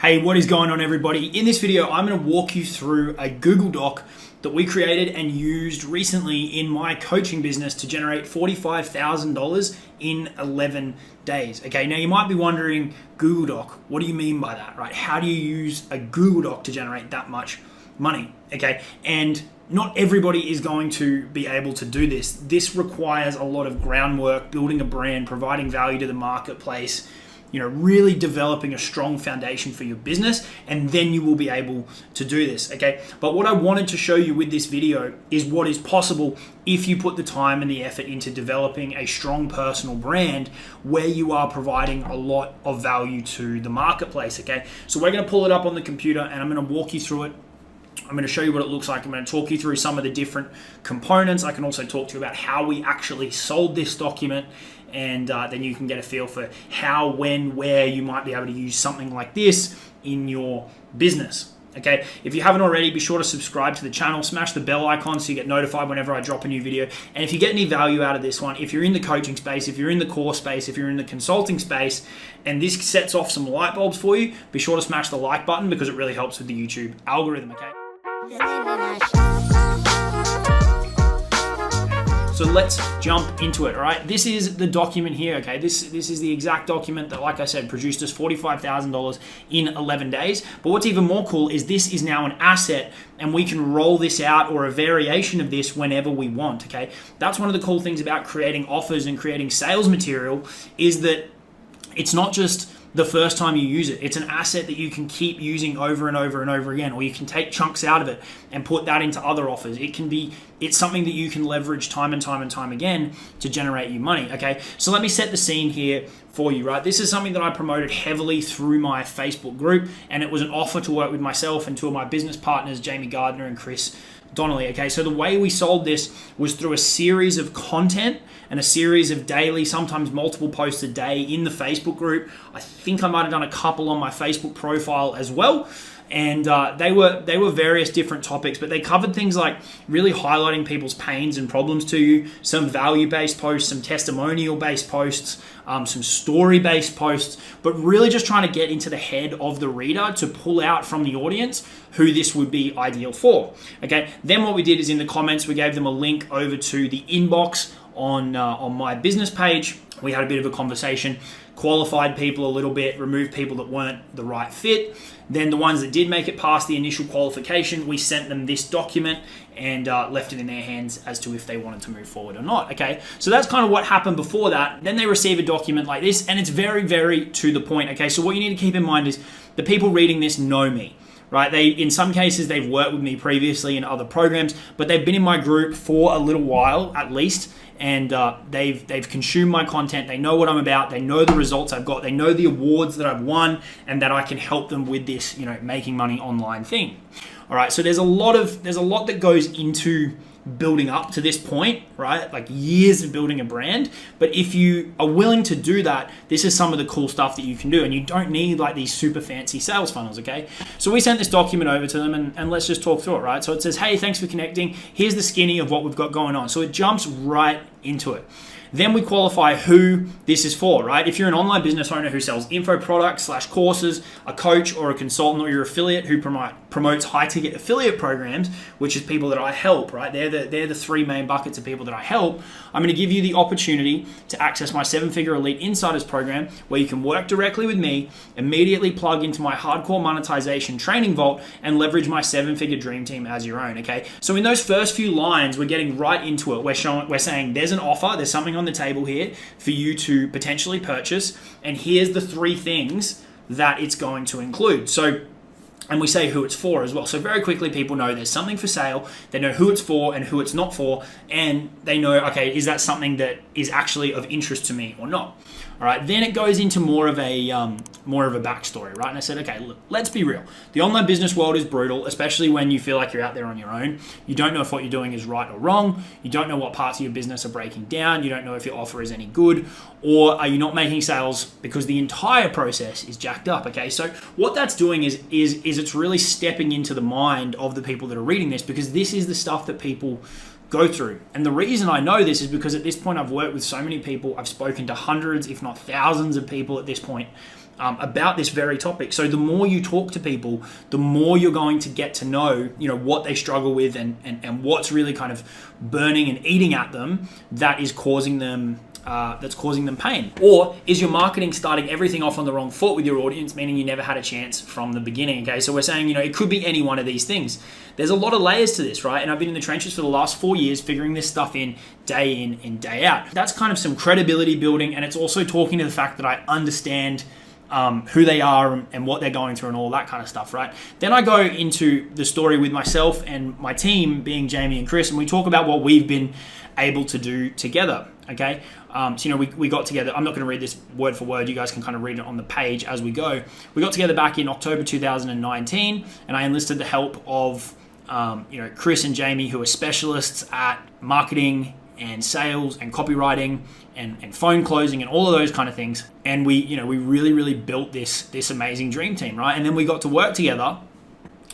Hey, what is going on, everybody? In this video, I'm going to walk you through a Google Doc that we created and used recently in my coaching business to generate $45,000 in 11 days. Okay, now you might be wondering, Google Doc, what do you mean by that, right? How do you use a Google Doc to generate that much money? Okay, and not everybody is going to be able to do this. This requires a lot of groundwork, building a brand, providing value to the marketplace, really developing a strong foundation for your business, and then you will be able to do this, okay? But what I wanted to show you with this video is what is possible if you put the time and the effort into developing a strong personal brand where you are providing a lot of value to the marketplace, okay? So we're gonna pull it up on the computer and I'm gonna walk you through it. I'm going to show you what it looks like. I'm going to talk you through some of the different components. I can also talk to you about how we actually sold this document, and then you can get a feel for how, when, where you might be able to use something like this in your business. Okay, if you haven't already, be sure to subscribe to the channel, smash the bell icon so you get notified whenever I drop a new video. And if you get any value out of this one, if you're in the coaching space, if you're in the course space, if you're in the consulting space, and this sets off some light bulbs for you, be sure to smash the like button because it really helps with the YouTube algorithm, okay? So let's jump into it, all right? This is the document here, okay? This is the exact document that, like I said, produced us $45,000 in 11 days. But what's even more cool is this is now an asset and we can roll this out or a variation of this whenever we want, okay? That's one of the cool things about creating offers and creating sales material is that it's not just the first time you use it. It's an asset that you can keep using over and over and over again, or you can take chunks out of it and put that into other offers. It's something that you can leverage time and time and time again to generate you money, okay? So let me set the scene here for you, right? This is something that I promoted heavily through my Facebook group, and it was an offer to work with myself and two of my business partners, Jamie Gardner and Chris Donnelly, okay? So the way we sold this was through a series of content and a series of daily, sometimes multiple posts a day in the Facebook group. I think I might have done a couple on my Facebook profile as well. And they were various different topics, but they covered things like really highlighting people's pains and problems to you, some value-based posts, some testimonial-based posts, some story-based posts, but really just trying to get into the head of the reader to pull out from the audience who this would be ideal for. Okay. Then what we did is in the comments, we gave them a link over to the inbox on my business page. We had a bit of a conversation, qualified people a little bit, removed people that weren't the right fit. Then the ones that did make it past the initial qualification, we sent them this document and left it in their hands as to if they wanted to move forward or not, okay? So that's kind of what happened before that. Then they receive a document like this, and it's very, very to the point, okay? So what you need to keep in mind is the people reading this know me, right? In some cases, they've worked with me previously in other programs, but they've been in my group for a little while at least, and they've consumed my content. They know what I'm about. They know the results I've got. They know the awards that I've won, and that I can help them with this, making money online thing. All right. So there's a lot that goes into building up to this point, right? Like years of building a brand. But if you are willing to do that, this is some of the cool stuff that you can do. And you don't need like these super fancy sales funnels, okay? So we sent this document over to them and let's just talk through it, right? So it says, hey, thanks for connecting. Here's the skinny of what we've got going on. So it jumps right into it. Then we qualify who this is for, right? If you're an online business owner who sells info products / courses, a coach or a consultant, or your affiliate who promotes high-ticket affiliate programs, which is people that I help, right? They're the three main buckets of people that I help. I'm going to give you the opportunity to access my 7-Figure Elite Insiders program where you can work directly with me, immediately plug into my hardcore monetization training vault, and leverage my 7-Figure Dream Team as your own, okay? So in those first few lines, we're getting right into it. We're saying there's an offer, there's something on the table here for you to potentially purchase, and here's the 3 things that it's going to include. So, and we say who it's for as well. So very quickly people know there's something for sale, they know who it's for and who it's not for, and they know, okay, is that something that is actually of interest to me or not? All right, then it goes into more of a backstory, right? And I said, okay, look, let's be real. The online business world is brutal, especially when you feel like you're out there on your own. You don't know if what you're doing is right or wrong. You don't know what parts of your business are breaking down. You don't know if your offer is any good, or are you not making sales because the entire process is jacked up, okay? So what that's doing is it's really stepping into the mind of the people that are reading this, because this is the stuff that people go through. And the reason I know this is because at this point I've worked with so many people. I've spoken to hundreds, if not thousands of people at this point. about this very topic. So the more you talk to people, the more you're going to get to know, what they struggle with and what's really kind of burning and eating at them that is causing them pain. Or is your marketing starting everything off on the wrong foot with your audience, meaning you never had a chance from the beginning? Okay, so we're saying, it could be any one of these things. There's a lot of layers to this, right? And I've been in the trenches for the last 4 years, figuring this stuff in and day out. That's kind of some credibility building, and it's also talking to the fact that I understand who they are and what they're going through and all that kind of stuff, right? Then I go into the story with myself and my team, being Jamie and Chris, and we talk about what we've been able to do together, okay? So, we got together. I'm not going to read this word for word. You guys can kind of read it on the page as we go. We got together back in October 2019, and I enlisted the help of, Chris and Jamie, who are specialists at marketing and sales and copywriting and phone closing and all of those kind of things. And we really, really built this amazing dream team, right? And then we got to work together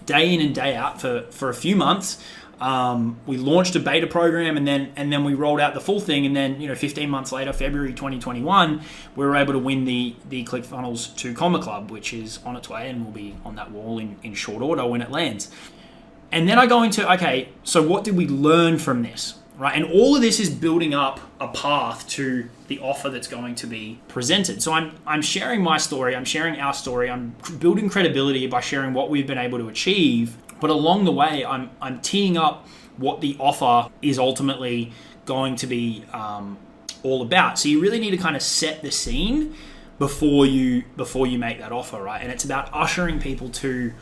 day in and day out for a few months. We launched a beta program and then we rolled out the full thing. And then, 15 months later, February 2021, we were able to win the ClickFunnels 2 Comma Club, which is on its way and will be on that wall in short order when it lands. And then I go into, okay, so what did we learn from this? Right, and all of this is building up a path to the offer that's going to be presented. So I'm sharing my story, I'm sharing our story, I'm building credibility by sharing what we've been able to achieve. But along the way, I'm teeing up what the offer is ultimately going to be all about. So you really need to kind of set the scene before you make that offer, right? And it's about ushering people to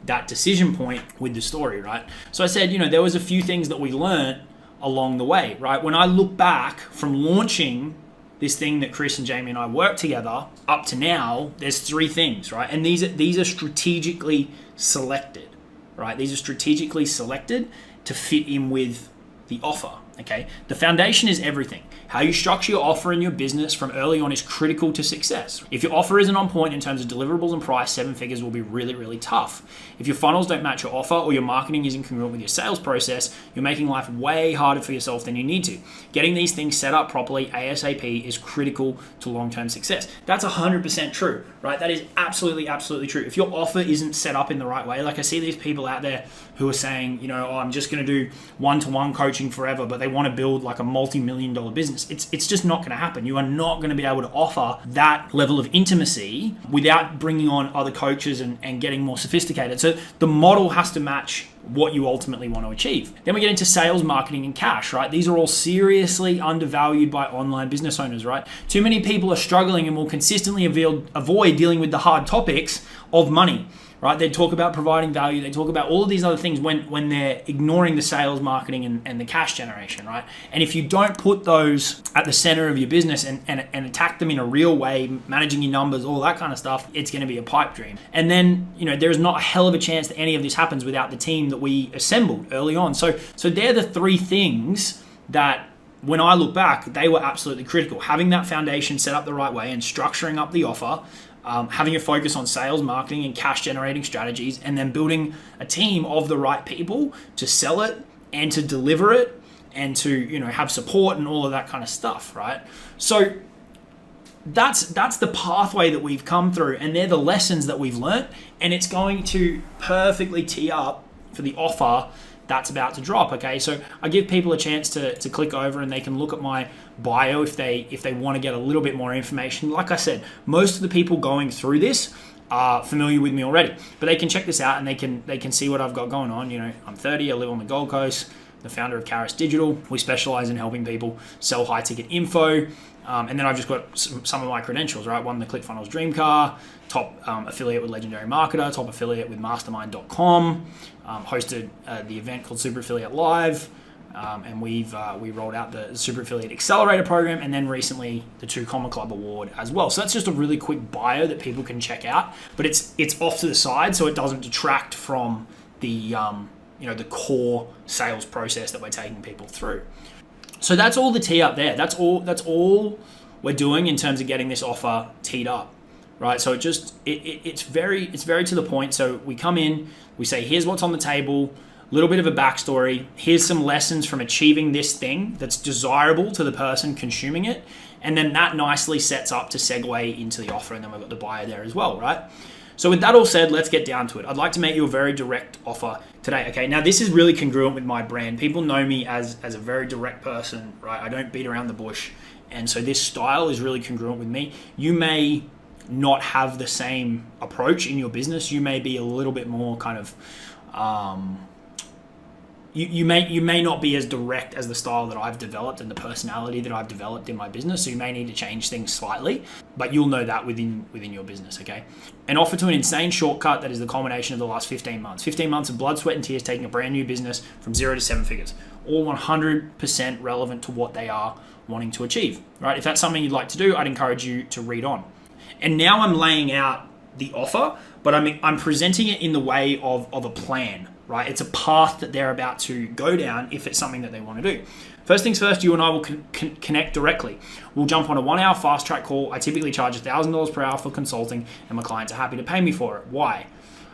that decision point with the story, right? So I said, there was a few things that we learned along the way, right? When I look back from launching this thing that Chris and Jamie and I worked together up to now, there's 3 things, right? And these are strategically selected, right? These are strategically selected to fit in with the offer, okay? The foundation is everything. How you structure your offer in your business from early on is critical to success. If your offer isn't on point in terms of deliverables and price, 7 figures will be really, really tough. If your funnels don't match your offer or your marketing isn't congruent with your sales process, you're making life way harder for yourself than you need to. Getting these things set up properly ASAP is critical to long-term success. That's 100% true, right? That is absolutely, absolutely true. If your offer isn't set up in the right way, like I see these people out there who are saying, I'm just going to do one-to-one coaching forever, but they want to build like a multi-million-dollar business. It's just not going to happen. You are not going to be able to offer that level of intimacy without bringing on other coaches and getting more sophisticated. So the model has to match what you ultimately want to achieve. Then we get into sales, marketing, and cash, right? These are all seriously undervalued by online business owners, right? Too many people are struggling and will consistently avoid dealing with the hard topics of money, right? They talk about providing value. They talk about all of these other things when they're ignoring the sales, marketing, and the cash generation, right? And if you don't put those at the center of your business and attack them in a real way, managing your numbers, all that kind of stuff, it's going to be a pipe dream. And then, there's not a hell of a chance that any of this happens without the team that we assembled early on. So they're the 3 things that, when I look back, they were absolutely critical. Having that foundation set up the right way and structuring up the offer, having a focus on sales, marketing, and cash generating strategies, and then building a team of the right people to sell it and to deliver it and to have support and all of that kind of stuff, right? So that's the pathway that we've come through, and they're the lessons that we've learnt, and it's going to perfectly tee up for the offer that's about to drop. Okay, so I give people a chance to click over and they can look at my bio if they want to get a little bit more information. Like I said, most of the people going through this are familiar with me already, but they can check this out and they can see what I've got going on. I'm 30, I live on the Gold Coast, the founder of Caris Digital. We specialize in helping people sell high ticket info. And then I've just got some of my credentials, right? Won the ClickFunnels Dream Car, top affiliate with Legendary Marketer, top affiliate with Mastermind.com, hosted the event called Super Affiliate Live, and we rolled out the Super Affiliate Accelerator program, and then recently the 2 Comma Club Award as well. So that's just a really quick bio that people can check out, but it's off to the side so it doesn't detract from the the core sales process that we're taking people through. So that's all the tee up there. That's all we're doing in terms of getting this offer teed up, right? So it's very to the point. So we come in, we say, here's what's on the table. little bit of a backstory. Here's some lessons from achieving this thing that's desirable to the person consuming it. And then that nicely sets up to segue into the offer. And then we've got the buyer there as well, right? So with that all said, let's get down to it. I'd like to make you a very direct offer today. Okay, now this is really congruent with my brand. People know me as a very direct person, right? I don't beat around the bush. And so this style is really congruent with me. You may not have the same approach in your business. You may be a little bit more kind of, you may not be as direct as the style that I've developed and the personality that I've developed in my business. So you may need to change things slightly, but you'll know that within your business, okay? An offer to an insane shortcut that is the culmination of the last 15 months. 15 months of blood, sweat, and tears taking a brand new business from 0 to 7 figures. All 100% relevant to what they are wanting to achieve, right? If that's something you'd like to do, I'd encourage you to read on. And now I'm laying out the offer, but I'm presenting it in the way of a plan, right? It's a path that they're about to go down if it's something that they want to do. First things first, you and I will connect directly. We'll jump on a 1 hour fast track call. I typically charge $1,000 per hour for consulting, and my clients are happy to pay me for it. Why?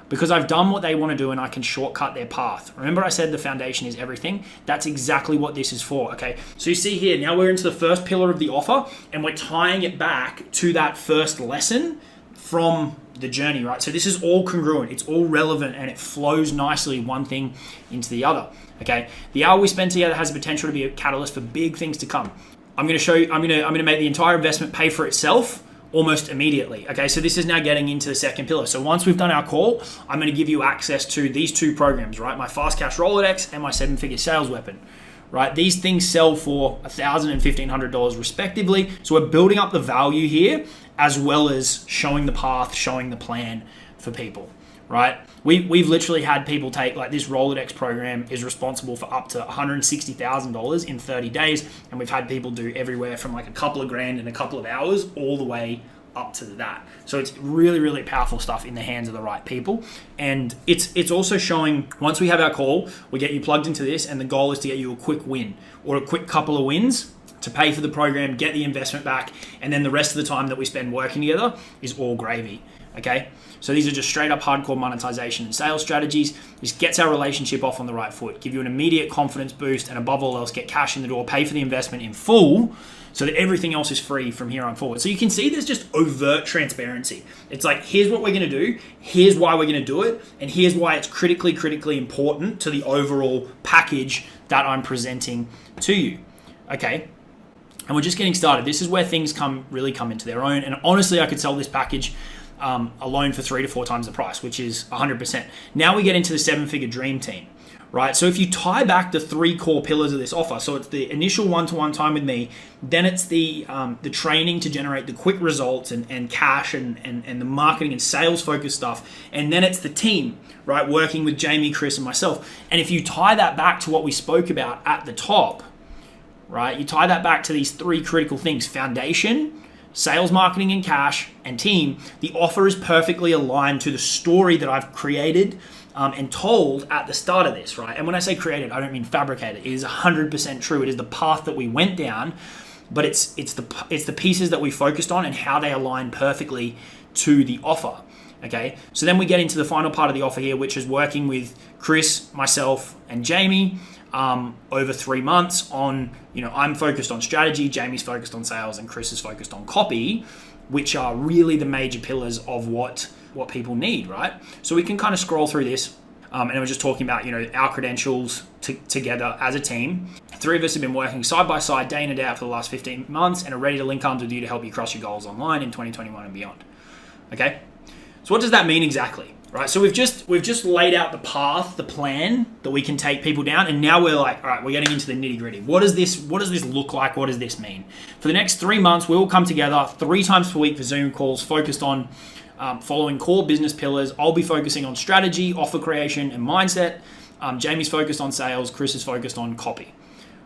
Because I've done what they want to do and I can shortcut their path. Remember I said the foundation is everything? That's exactly what this is for, okay? So you see here, now we're into the first pillar of the offer and we're tying it back to that first lesson from the journey, right? So this is all congruent, it's all relevant, and it flows nicely one thing into the other, okay? The hour we spend together has the potential to be a catalyst for big things to come. I'm going to show you, I'm going to make the entire investment pay for itself almost immediately. Okay, so this is now getting into the second pillar. So once we've done our call, I'm going to give you access to these two programs, right? My Fast Cash Rolodex and my 7-figure sales weapon, right? These things sell for $1,000 and $1,500 respectively. So we're building up the value here as well as showing the path, showing the plan for people, right? We've literally had people take, like, this Rolodex program is responsible for up to $160,000 in 30 days. And we've had people do everywhere from like a couple of grand in a couple of hours all the way up to that. So it's really, really powerful stuff in the hands of the right people. And it's also showing, once we have our call, we get you plugged into this, and the goal is to get you a quick win or a quick couple of wins to pay for the program, get the investment back, and then the rest of the time that we spend working together is all gravy. Okay, so these are just straight up hardcore monetization and sales strategies. This gets our relationship off on the right foot, give you an immediate confidence boost, and above all else, get cash in the door, pay for the investment in full, so that everything else is free from here on forward. So you can see there's just overt transparency. It's like, here's what we're going to do, here's why we're going to do it, and here's why it's critically important to the overall package that I'm presenting to you. Okay, and we're just getting started. This is where things really come into their own. And honestly, I could sell this package alone for 3 to 4 times the price, which is 100%. Now we get into the 7-figure dream team, right? So if you tie back the 3 core pillars of this offer, so it's the initial one-to-one time with me, then it's the training to generate the quick results and cash and the marketing and sales focused stuff, and then it's the team, right? Working with Jamie, Chris, and myself. And if you tie that back to what we spoke about at the top, right? You tie that back to these 3 critical things: foundation, sales, marketing, and cash, and team. The offer is perfectly aligned to the story that I've created and told at the start of this, right? And when I say created, I don't mean fabricated. It is 100% true. It is the path that we went down, but it's the pieces that we focused on and how they align perfectly to the offer. Okay, so then we get into the final part of the offer here, which is working with Chris, myself, and Jamie over 3 months on, I'm focused on strategy, Jamie's focused on sales, and Chris is focused on copy, which are really the major pillars of what people need, right? So we can kind of scroll through this, and we're just talking about, our credentials together as a team. 3 of us have been working side by side, day in and day out for the last 15 months, and are ready to link arms with you to help you crush your goals online in 2021 and beyond. Okay? So what does that mean exactly? Right, so we've just laid out the path, the plan that we can take people down, and now we're like, all right, we're getting into the nitty gritty. What does this look like? What does this mean? For the next 3 months, we will come together 3 times per week for Zoom calls focused on following core business pillars. I'll be focusing on strategy, offer creation, and mindset. Jamie's focused on sales. Chris is focused on copy.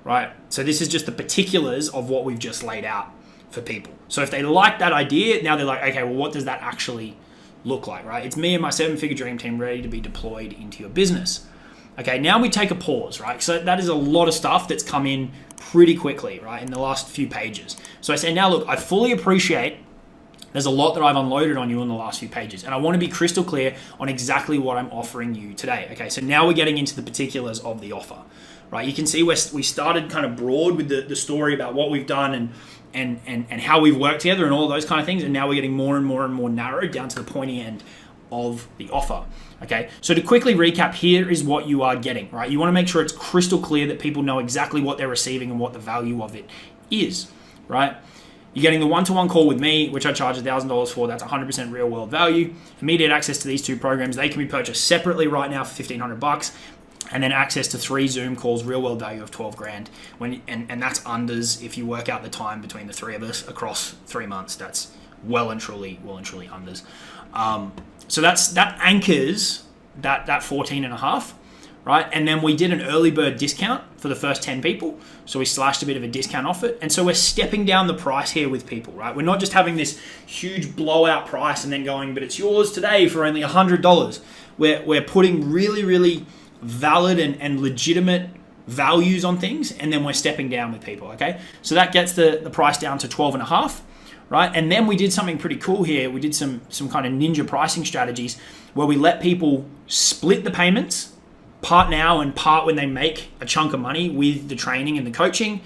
Right, so this is just the particulars of what we've just laid out for people. So if they like that idea, now they're like, okay, well, what does that actually look like, right? It's me and my 7-figure dream team ready to be deployed into your business. Okay, now we take a pause, right? So that is a lot of stuff that's come in pretty quickly, right, in the last few pages. So I say, now look, I fully appreciate There's a lot that I've unloaded on you in the last few pages, and I want to be crystal clear on exactly what I'm offering you today. Okay, so now we're getting into the particulars of the offer, right? You can see we started kind of broad with the story about what we've done and how we've worked together and all those kind of things, and now we're getting more and more and more narrow down to the pointy end of the offer. Okay, so to quickly recap, here is what you are getting, right? You want to make sure it's crystal clear that people know exactly what they're receiving and what the value of it is, right? You're getting the one-to-one call with me, which I charge $1,000 for. That's 100% real-world value. Immediate access to these two programs. They can be purchased separately right now for $1,500, and then access to 3 Zoom calls, real-world value of $12,000. And that's unders if you work out the time between the 3 of us across 3 months. That's well and truly unders. So that anchors that 14 and a half. Right, and then we did an early bird discount for the first 10 people. So we slashed a bit of a discount off it. And so we're stepping down the price here with people, right? We're not just having this huge blowout price and then going, but it's yours today for only $100. We're putting really, really valid and legitimate values on things, and then we're stepping down with people, okay? So that gets the price down to 12 and a half, right? And then we did something pretty cool here. We did some kind of ninja pricing strategies where we let people split the payments, part now and part when they make a chunk of money with the training and the coaching.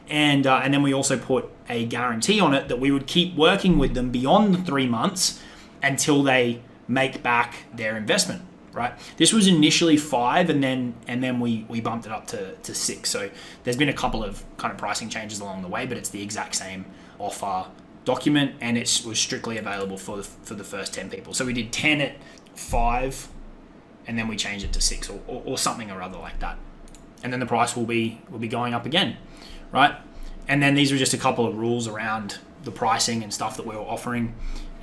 And then we also put a guarantee on it that we would keep working with them beyond the 3 months until they make back their investment, right? This was initially 5 and then we bumped it up to 6. So there's been a couple of kind of pricing changes along the way, but it's the exact same offer document, and it was strictly available for the first 10 people. So we did 10 at 5, and then we change it to 6 or something or other like that. And then the price will be going up again, right? And then these are just a couple of rules around the pricing and stuff that we were offering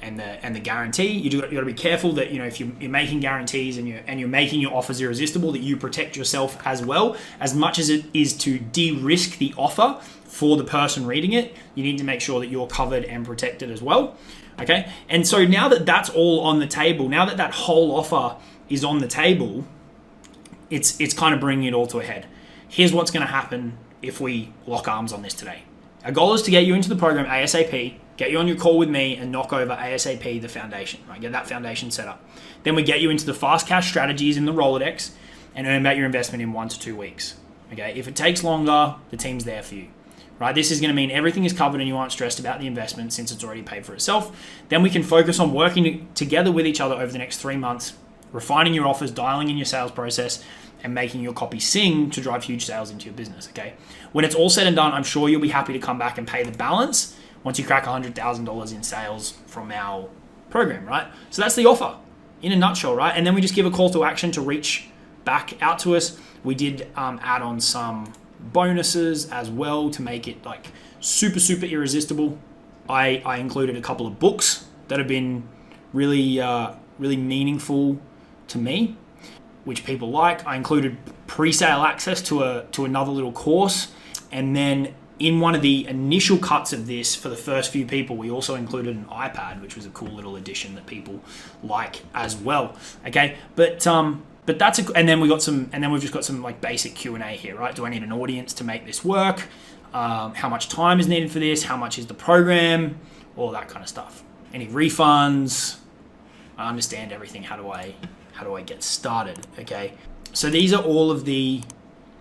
and the guarantee. You got to be careful that, you know, if you're making guarantees and you're making your offers irresistible, that you protect yourself as well. As much as it is to de-risk the offer for the person reading it, you need to make sure that you're covered and protected as well, okay? And so now that that's all on the table, now that whole offer is on the table, it's kind of bringing it all to a head. Here's what's going to happen if we lock arms on this today. Our goal is to get you into the program ASAP, get you on your call with me, and knock over ASAP the foundation, right? Get that foundation set up. Then we get you into the fast cash strategies in the Rolodex and earn back your investment in 1 to 2 weeks, okay? If it takes longer, the team's there for you, right? This is going to mean everything is covered and you aren't stressed about the investment since it's already paid for itself. Then we can focus on working together with each other over the next 3 months, refining your offers, dialing in your sales process, and making your copy sing to drive huge sales into your business, okay? When it's all said and done, I'm sure you'll be happy to come back and pay the balance once you crack $100,000 in sales from our program, right? So that's the offer in a nutshell, right? And then we just give a call to action to reach back out to us. We did add on some bonuses as well to make it like super irresistible. I included a couple of books that have been really meaningful to me, which people like. I included pre-sale access to another little course, and then in one of the initial cuts of this for the first few people, we also included an iPad, which was a cool little addition that people like as well. Okay, but that's and then we've just got some like basic Q&A here, right? Do I need an audience to make this work? How much time is needed for this? How much is the program? All that kind of stuff. Any refunds? I understand everything. How do I get started? Okay, so these are all of the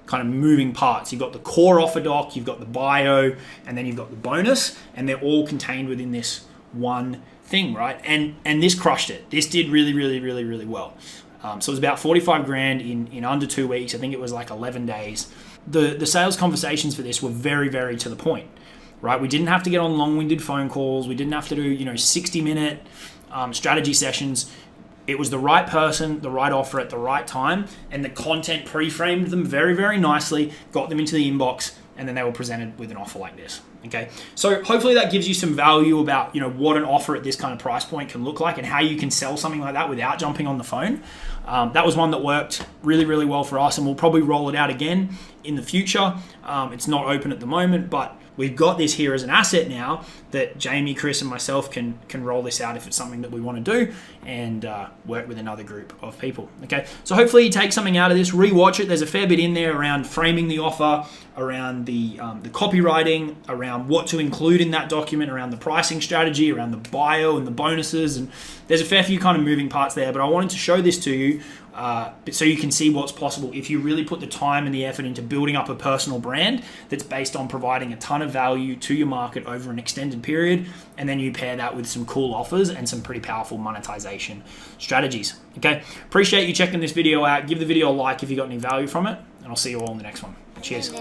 kind of moving parts. You've got the core offer doc, you've got the bio, and then you've got the bonus, and they're all contained within this one thing, right? And this crushed it. This did really well. So it was about 45 grand in under 2 weeks. I think it was like 11 days. The sales conversations for this were very to the point, right? We didn't have to get on long-winded phone calls. We didn't have to do 60-minute strategy sessions. It was the right person, the right offer at the right time, and the content pre-framed them very nicely, got them into the inbox, and then they were presented with an offer like this. Okay, so hopefully that gives you some value about what an offer at this kind of price point can look like and how you can sell something like that without jumping on the phone. That was one that worked really well for us, and we'll probably roll it out again in the future. It's not open at the moment, but we've got this here as an asset now that Jamie, Chris, and myself can roll this out if it's something that we want to do, and work with another group of people. Okay, so hopefully you take something out of this, rewatch it. There's a fair bit in there around framing the offer, around the copywriting, around what to include in that document, around the pricing strategy, around the bio and the bonuses, and there's a fair few kind of moving parts there. But I wanted to show this to you so you can see what's possible if you really put the time and the effort into building up a personal brand that's based on providing a ton of value to your market over an extended period, and then you pair that with some cool offers and some pretty powerful monetization strategies. Okay, appreciate you checking this video out. Give the video a like if you got any value from it, and I'll see you all in the next one. Cheers.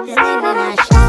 Living in a